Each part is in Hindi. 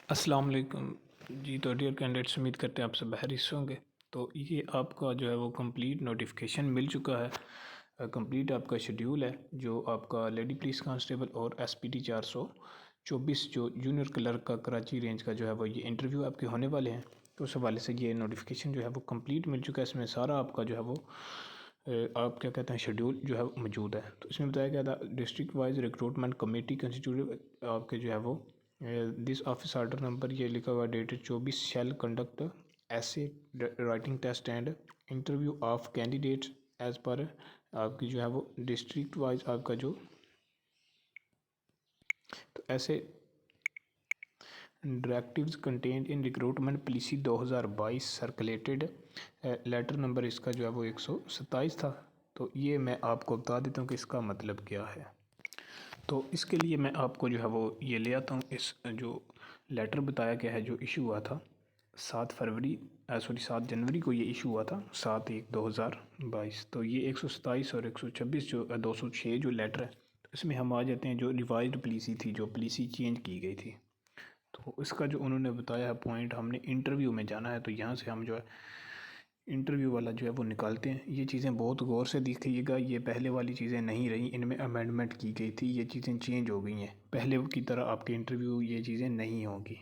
अस्सलाम वालेकुम जी। तो डियर कैंडिडेट्स, उम्मीद करते हैं आप सब बहरिस होंगे। तो ये आपका जो है वो कंप्लीट नोटिफिकेशन मिल चुका है। कंप्लीट आपका शेड्यूल है जो आपका लेडी पुलिस कांस्टेबल और एसपीटी 424 जो जूनियर क्लर्क का कराची रेंज का जो है वो ये इंटरव्यू आपके होने वाले हैं। तो उस हवाले से ये नोटिफिकेशन जो है वो कंप्लीट मिल चुका है। इसमें सारा आपका जो है वो आप क्या कहते हैं शेड्यूल जो है वो मौजूद है। तो इसमें बताया गया था district wise recruitment committee constitute आपके जो है वो दिस ऑफिस ऑर्डर नंबर ये लिखा हुआ डेटेड 24 शैल कंडक्ट ऐसे writing test and interview of candidates as per आपकी जो है वो डिस्ट्रिक्ट वाइज आपका जो तो ऐसे directives contained in recruitment policy 2022 circulated letter number इसका जो है वो 127 था। तो ये मैं आपको बता देता हूँ कि इसका मतलब क्या है। तो इसके लिए मैं आपको जो है वो ये ले आता हूँ। इस जो लेटर बताया गया है जो इशू हुआ था 7 जनवरी को ये इशू हुआ था 7/1/2022। तो ये 127 और 126 जो 206 जो लेटर है तो इसमें हम आ जाते हैं जो रिवाइज्ड पॉलिसी थी, जो पॉलिसी चेंज की गई थी। तो इसका जो उन्होंने बताया है पॉइंट, हमने इंटरव्यू में जाना है तो यहाँ से हम जो है इंटरव्यू वाला जो है वो निकालते हैं। ये चीज़ें बहुत गौर से देखिएगा, ये पहले वाली चीज़ें नहीं रही, इनमें अमेंडमेंट की गई थी, ये चीज़ें चेंज हो गई हैं। पहले की तरह आपके इंटरव्यू ये चीज़ें नहीं होंगी।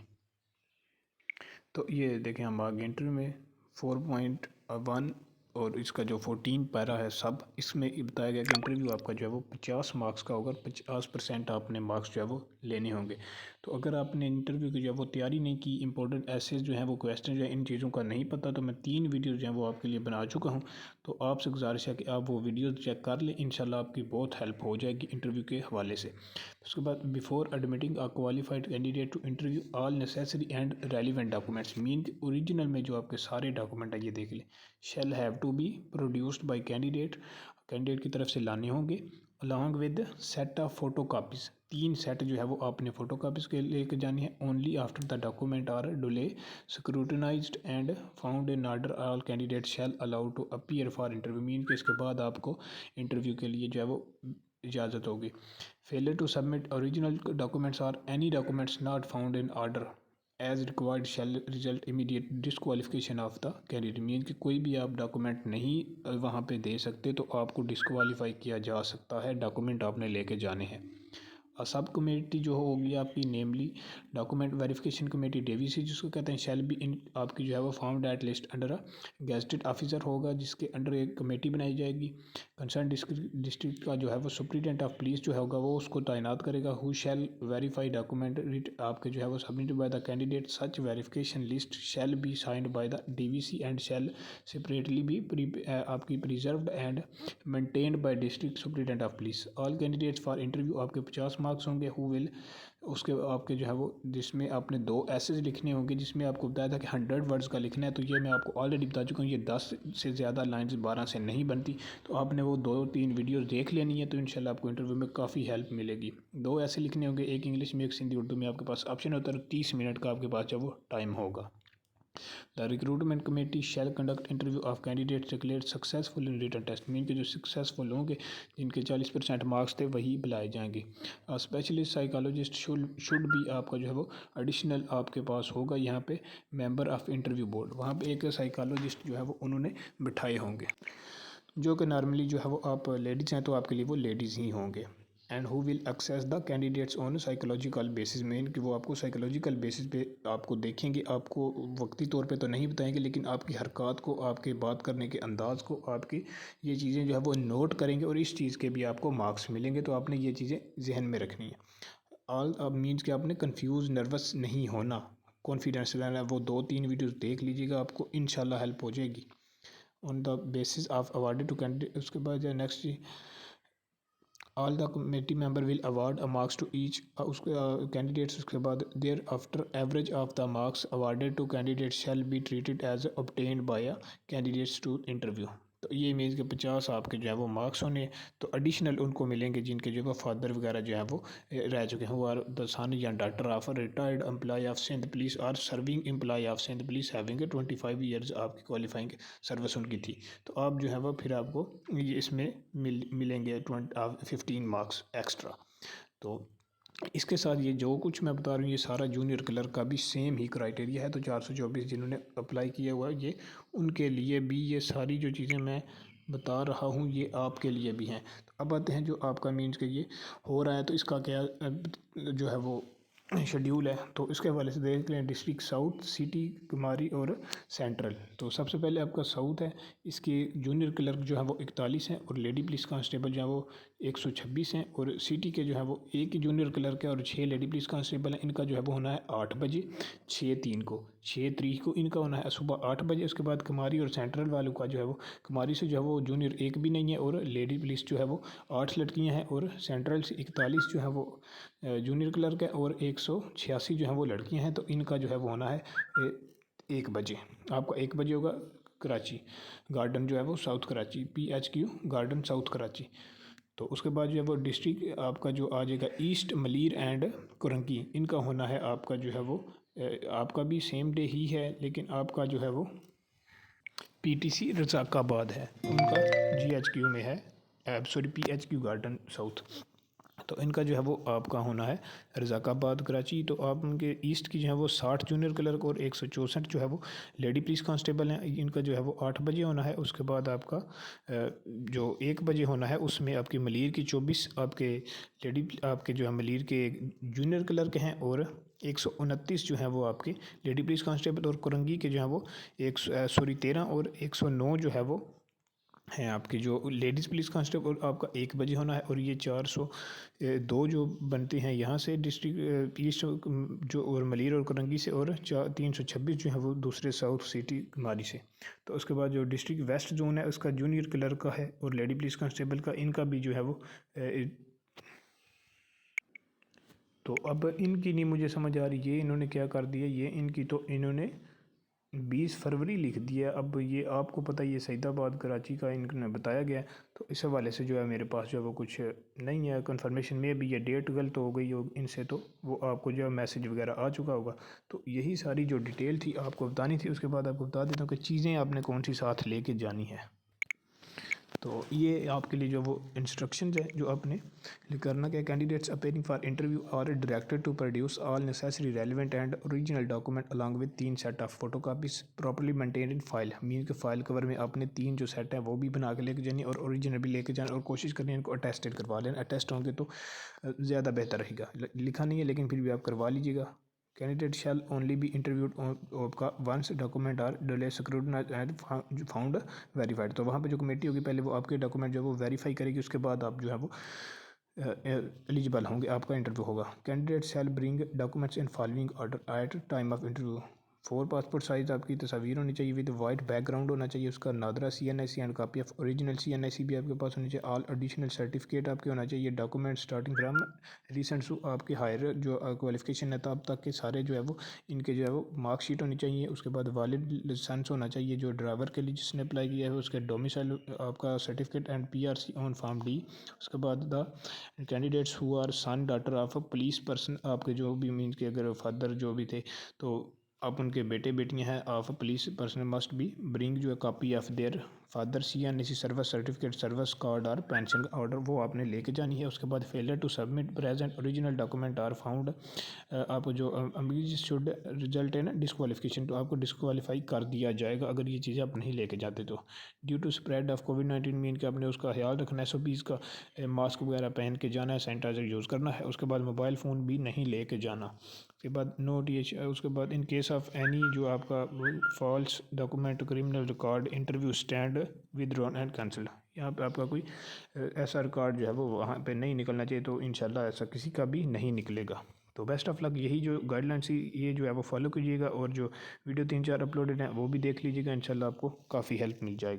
तो ये देखें हम आगे इंटरव्यू में 4.1 और इसका जो 14 पैरा है सब, इसमें ये बताया गया कि इंटरव्यू आपका जो है वो 50 मार्क्स का होगा। 50% आपने मार्क्स जो है वो लेने होंगे। तो अगर आपने इंटरव्यू की जो है वो तैयारी नहीं की, इंपॉर्टेंट ऐसे जो है वो क्वेश्चन जो है इन चीज़ों का नहीं पता, तो मैं 3 वीडियो जो है वो आपके लिए बना चुका हूँ। तो आपसे गुजारिश है कि आप वो वीडियो चेक कर लें, इंशाल्लाह आपकी बहुत हेल्प हो जाएगी इंटरव्यू के हवाले से। उसके बाद before admitting a qualified candidate to interview all necessary and relevant documents mean original में जो आपके सारे डॉक्यूमेंट है ये देख लें। Shall have to be produced by candidate की तरफ से लाने होंगे along with set of photo copies. 3 set जो है वो आपने फ़ोटो कापीज़ के लेके जानी है। Only after the document are duly scrutinised and found in order all candidate shall allow to appear for interview mean के इसके बाद आपको इंटरव्यू के लिए जो है वो इजाज़त होगी। Failure to submit original documents और any documents not found in order as required shall result immediate disqualification of the candidate mean कि कोई भी आप डॉक्यूमेंट नहीं वहाँ पे दे सकते तो आपको डिस्क्वालीफाई किया जा सकता है। डॉक्यूमेंट आपने लेके जाने हैं। सब कमेटी जो होगी आपकी नेमली डॉक्यूमेंट वेरिफिकेशन कमेटी डीवीसी जिसको कहते हैं शैल बी इन आपकी जो है वो found at least under a gazetted officer होगा जिसके अंडर एक कमेटी बनाई जाएगी। कंसर्न डिस्ट्रिक्ट का जो है वो सुप्रीटेंडेंट ऑफ पुलिस जो होगा वो उसको तैनात करेगा। हु शैल वेरीफाई डॉक्यूमेंट आपके जो है वो submit by the candidate such verification list shall be signed by the DVC and shall separately be आपकी preserved and maintained by district superintendent of police. All candidates for interview आपके 50 मार्क्स होंगे। हु विल उसके आपके जो है वो जिसमें आपने 2 एसेज लिखने होंगे जिसमें आपको बताया था कि 100 वर्ड्स का लिखना है। तो ये मैं आपको ऑलरेडी बता चुका हूँ, ये 10 से ज़्यादा लाइन्स 12 से नहीं बनती। तो आपने वो 2-3 वीडियोस देख लेनी है तो इंशाल्लाह आपको इंटरव्यू में काफ़ी हेल्प मिलेगी। 2 ऐसे लिखने होंगे, एक इंग्लिश में एक सिंधी उर्दू में आपके पास ऑप्शन होता है। 30 मिनट का आपके पास जब वो टाइम होगा। The recruitment committee shall conduct interview of candidate declare successful in written test mean के जो सक्सेसफुल होंगे जिनके 40% मार्क्स थे वही बुलाए जाएंगे। स्पेशलिस्ट साइकोलॉजिस्ट शुड भी आपका जो है वो एडिशनल आपके पास होगा यहाँ पे मेंबर ऑफ इंटरव्यू बोर्ड। वहाँ पे एक साइकोलॉजिस्ट जो है वो उन्होंने बिठाए होंगे जो कि नॉर्मली जो है वो आप लेडीज़ हैं तो आपके लिए वो लेडीज़ ही होंगे। And who will access the candidates on psychological basis mean कि वो आपको साइकोलॉजिकल बेसिस पे आपको देखेंगे, आपको वक्ती तौर पे तो नहीं बताएंगे लेकिन आपकी हरकत को, आपके बात करने के अंदाज़ को, आपकी ये चीज़ें जो है वो नोट करेंगे और इस चीज़ के भी आपको मार्क्स मिलेंगे। तो आपने ये चीज़ें जहन में रखनी है। ऑल अब मीन्स कि आपने कन्फ्यूज़ नर्वस नहीं होना, कॉन्फिडेंस रहना है। वो 2-3 वीडियोज़ देख लीजिएगा, आपको इंशाल्लाह हेल्प हो जाएगी। On the basis of awarded to candidate उसके बाद जो next all the committee member will award a marks to each उसके कैंडिडेट्स। उसके बाद thereafter average of the marks awarded to candidate shall be treated as obtained by candidates to interview. तो ये मीन्स के 50 आपके जो है वो मार्क्स होने तो एडिशनल उनको मिलेंगे जिनके जो है फादर वगैरह जो है वो रह चुके हैं, आर द सन या daughter of retired employee of Sindh police और serving employee of Sindh police having 25 years आपकी क्वालिफाइंग सर्विस उनकी थी। तो आप जो है वो फिर आपको ये इसमें मिलेंगे 15 मार्क्स एक्स्ट्रा। तो इसके साथ ये जो कुछ मैं बता रहा हूँ ये सारा जूनियर क्लर्क का भी सेम ही क्राइटेरिया है। तो 424 जिन्होंने अप्लाई किया हुआ है ये उनके लिए भी ये सारी जो चीज़ें मैं बता रहा हूँ ये आपके लिए भी हैं। तो अब आते हैं जो आपका मीन्स के ये हो रहा है तो इसका क्या जो है वो शेड्यूल है। तो इसके हवाले से देख लें, डिस्ट्रिक्ट साउथ, सिटी, कुमारी और सेंट्रल। तो सबसे पहले आपका साउथ है, इसके जूनियर क्लर्क जो है वो 41 हैं और लेडी पुलिस कांस्टेबल जो है वो 126 हैं। और सिटी के जो है वो एक ही जूनियर क्लर्क है और 6 लेडी पुलिस कांस्टेबल हैं। इनका जो है वो होना है 8 बजे, 6 तारीख को इनका होना है सुबह 8 बजे। उसके बाद कुमारी और सेंट्रल वालों का जो है वो, कुमारी से जो है वो जूनियर एक भी नहीं है और लेडी पुलिस जो है वो 8 लड़कियाँ हैं और सेंट्रल से 41 जो है वो जूनियर क्लर्क है और 186 जो है वो लड़कियां हैं। तो इनका जो है वो होना है 1 बजे। आपका 1 बजे होगा कराची गार्डन जो है वो south Karachi, PHQ garden south Karachi. तो उसके बाद जो है वो डिस्ट्रिक्ट आपका जो आ जाएगा ईस्ट, मलीर एंड कुरंकी। इनका होना है आपका जो है वो आपका भी सेम डे ही है, लेकिन आपका जो है वो PTC रज़ाकाबाद है, उनका GHQ में है, सॉरी PHQ गार्डन साउथ। तो इनका जो है वो आपका होना है रज़ाकाबाद कराची। तो आप उनके ईस्ट की जो है वो 60 जूनियर क्लर्क और 164 जो है वो लेडी पुलिस कांस्टेबल हैं। इनका जो है वो 8 बजे होना है। उसके बाद आपका जो 1 बजे होना है उसमें आपकी मलीर की 24 आपके लेडी आपके जो है मलीर के जूनियर क्लर्क हैं और 129 जो है वो आपके लेडी पुलिस कांस्टेबल। और कुरंगी के जो है वो 13 और 109 जो है वो हैं आपकी जो लेडीज़ पुलिस कांस्टेबल। आपका 1 बजे होना है। और ये 402 जो बनते हैं यहाँ से डिस्ट्रिक्ट ईस्ट जो और मलीर और कुरंगी से, और 326 जो है वो दूसरे साउथ सिटी कुमारी से। तो उसके बाद जो डिस्ट्रिक्ट वेस्ट जोन है उसका जूनियर क्लर्क का है और लेडी पुलिस कांस्टेबल का, इनका भी जो है वो तो अब इनकी नहीं मुझे समझ आ रही ये इन्होंने क्या कर दिया। ये इनकी तो इन्होंने 20 फरवरी लिख दिया। अब ये आपको पता है ये सईदाबाद कराची का इन्होंने बताया गया। तो इस हवाले से जो है मेरे पास जो है वो कुछ नहीं है कन्फर्मेशन में भी, ये डेट गलत हो गई हो इनसे, तो वो आपको जो है मैसेज वगैरह आ चुका होगा। तो यही सारी जो डिटेल थी आपको बतानी थी। उसके बाद आपको बता देता हूँ कि चीज़ें आपने कौन सी साथ लेके जानी है। तो ये आपके लिए जो वो इंस्ट्रक्शंस है जो आपने करना क्या, candidates appearing for interview are directed to produce all necessary relevant and original document along with 3 set of photo copies properly maintained in file. Mean के फाइल कवर में आपने 3 जो सेट है वो भी बना के लेके जानी और ओरिजिनल भी लेके जाना, और कोशिश करनी है इनको अटेस्टेड करवा लेना। अटेस्ट होंगे तो ज़्यादा बेहतर रहेगा। लिखा नहीं है लेकिन फिर भी आप करवा लीजिएगा। Candidate shall only be interviewed आपका once document are duly scrutinised and found verified. तो वहाँ पे जो कमेटी होगी पहले वो आपके डॉक्यूमेंट जो है वो वेरीफाई करेगी, उसके बाद आप जो है वो एलिजिबल होंगे, आपका इंटरव्यू होगा। Candidate shall bring documents in following order at time of interview. 4 passport size आपकी तस्वीर होनी चाहिए विद वाइट बैकग्राउंड होना चाहिए उसका। NADRA CNIC and copy of original CNIC भी आपके पास होनी चाहिए। ऑल एडिशनल सर्टिफिकेट आपके होना चाहिए। Document starting from recent to आपके हायर जो क्वालिफिकेशन है तब तक के सारे जो है वो इनके जो है वो मार्कशीट होनी चाहिए। उसके बाद वैलिड लाइसेंस होना चाहिए जो ड्राइवर के लिए जिसने अप्लाई किया है, उसके डोमिसाइल आपका certificate and PRC on form D। उसके बाद the candidates who are son daughter of a police person, आपके जो भी मीन्स के अगर फादर जो भी थे तो आप उनके बेटे बेटियां हैं of police person must be bring जो है copy of their father CNIC service certificate, service card और पेंशन ऑर्डर वो आपने लेके जानी है। उसके बाद failure to submit present original document are found आप जो अमीज शुड रिजल्ट इन डिस्क्वालिफिकेशन, तो आपको डिस्क्वालीफाई कर दिया जाएगा अगर ये चीज़ें आप नहीं लेके जाते। तो due to spread of COVID-19 mean के आपने उसका ख्याल रखना है। SOPs का मास्क वगैरह पहन के जाना है, सैनिटाइज़र यूज़ करना है। उसके बाद मोबाइल फ़ोन भी नहीं लेके जाना। उसके बाद नो TH। उसके बाद इन केस ऑफ एनी जो आपका false document, criminal record, interview stand withdrawn and cancel. यहाँ पे आपका कोई ऐसा रिकॉर्ड जो है वो वहाँ पे नहीं निकलना चाहिए। तो इंशाल्लाह ऐसा किसी का भी नहीं निकलेगा। तो बेस्ट ऑफ लक। यही जो गाइडलाइंस ये जो है वो फॉलो कीजिएगा और जो वीडियो 3-4 अपलोडेड हैं वो भी देख लीजिएगा। इंशाल्लाह आपको काफ़ी हेल्प मिल जाएगी।